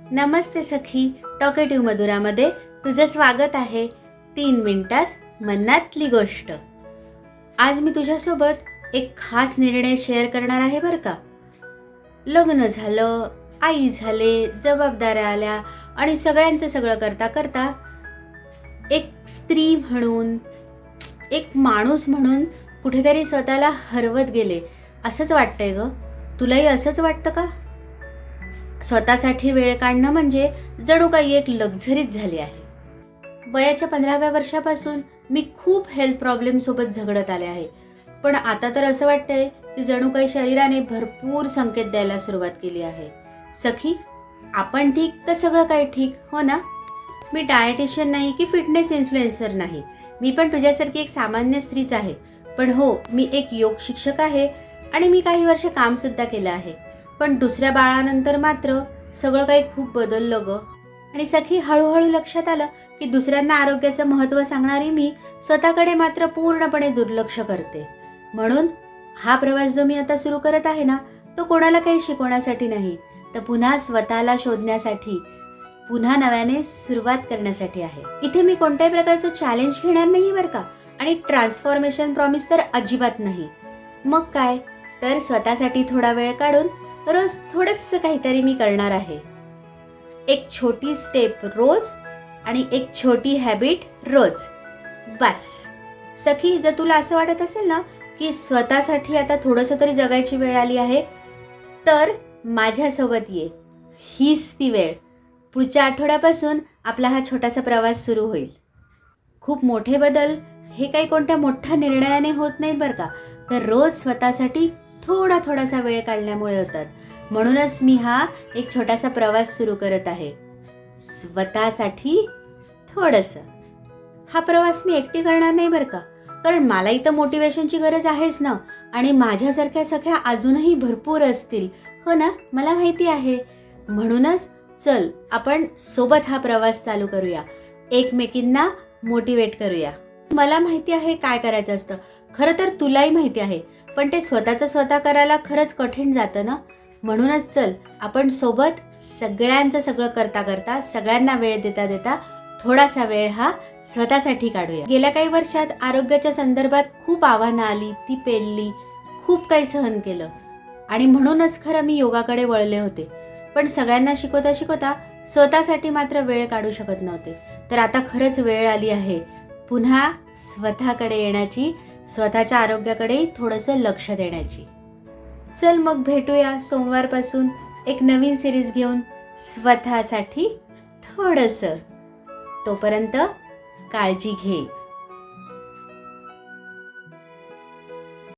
नमस्ते सखी, talkative मधुरामध्ये तुझं स्वागत आहे. 3 मिनिटात मनातली गोष्ट. आज मी तुझ्यासोबत एक खास निर्णय शेअर करणार आहे बरं का. लग्न झालं, आई झाले, जबाबदाऱ्या आल्या आणि सगळ्यांचं सगळं करता करता एक स्त्री म्हणून, एक माणूस म्हणून कुठेतरी स्वतःला हरवत गेले असंच वाटतंय ग. तुलाही असंच वाटतं का? स्वतःसाठी वेळ काढणं म्हणजे जणू काही एक लक्झरीच झाली आहे. वयाच्या 15व्या वर्षापासून मी खूप हेल्थ प्रॉब्लेम सोबत झगडत आले आहे. पण आता तर असं वाटतंय की जणू काही शरीराने भरपूर संकेत द्यायला सुरुवात केली आहे. सखी, आपण ठीक तर सगळं काही ठीक, हो ना? मी डायटिशियन नाही की फिटनेस इन्फ्लुएन्सर नाही. मी पण तुझ्यासारखी एक सामान्य स्त्रीच आहे. पण हो, मी एक योग शिक्षक आहे आणि मी काही वर्ष काम सुद्धा केलं आहे. पण दुसऱ्या बाळानंतर मात्र सगळं काही खूप बदललं ग. आणि सखी, हळूहळू लक्षात आलं की दुसऱ्यांना आरोग्याचं महत्त्व सांगणारी मी स्वतःकडे मात्र पूर्णपणे दुर्लक्ष करते. म्हणून हा प्रवास जो मी आता सुरू करत आहे ना, तो कोणाला काही शिकवण्यासाठी नाही, तर पुन्हा स्वतःला शोधण्यासाठी, पुन्हा नव्याने सुरुवात करण्यासाठी आहे. इथे मी कोणत्याही प्रकारचं चॅलेंज घेणार नाही बरं का, आणि ट्रान्सफॉर्मेशन प्रॉमिस तर अजिबात नाही. मग काय, तर स्वतःसाठी थोडा वेळ काढून रोज थोडंसं काहीतरी मी करणार आहे. एक छोटी स्टेप रोज आणि एक छोटी हॅबिट रोज, बस. सखी, जर तुला असं वाटत असेल ना की स्वतःसाठी आता थोडंसं तरी जगायची वेळ आली आहे, तर माझ्यासोबत ये. हीच ती वेळ. पुढच्या आठवड्यापासून आपला हा छोटासा प्रवास सुरू होईल. खूप मोठे बदल हे काही कोणत्या मोठ्या निर्णयाने होत नाहीत बरं का, तर रोज स्वतःसाठी थोडासा वेळ काढल्यामुळे होतात. म्हणूनच मी हा एक छोटासा प्रवास सुरू करत आहे, स्वतःसाठी थोडंसं. हा प्रवास मी एकटी करणार नाही बरं का, कारण मलाही तर मोटिवेशनची गरज आहेच ना. आणि माझ्यासारख्या सख्या अजूनही भरपूर असतील, हो ना, मला माहिती आहे. म्हणूनच चल, आपण सोबत हा प्रवास चालू करूया, एकमेकींना मोटिवेट करूया. मला माहिती आहे काय करायचं असतं, खरं तर तुलाही माहिती आहे, पण ते स्वतः करायला खरंच कठीण जातं ना. म्हणूनच चल, आपण सोबत सगळ्यांचं सगळं करता करता, सगळ्यांना वेळ देता देता थोडासा वेळ हा स्वतःसाठी काढूया. गेल्या काही वर्षात आरोग्याच्या संदर्भात खूप आव्हानं आली, ती पेलली, खूप काही सहन केलं, आणि म्हणूनच खरं मी योगाकडे वळले होते. पण सगळ्यांना शिकवता शिकवता स्वतःसाठी मात्र वेळ काढू शकत नव्हते. तर आता खरंच वेळ आली आहे पुन्हा स्वतःकडे येण्याची, स्वतःच्या आरोग्याकडे थोडंसं लक्ष देण्याची. चल मग भेटूया सोमवारपासून एक नवीन सिरीज घेऊन, स्वतःसाठी थोडंसं. तोपर्यंत काळजी घे.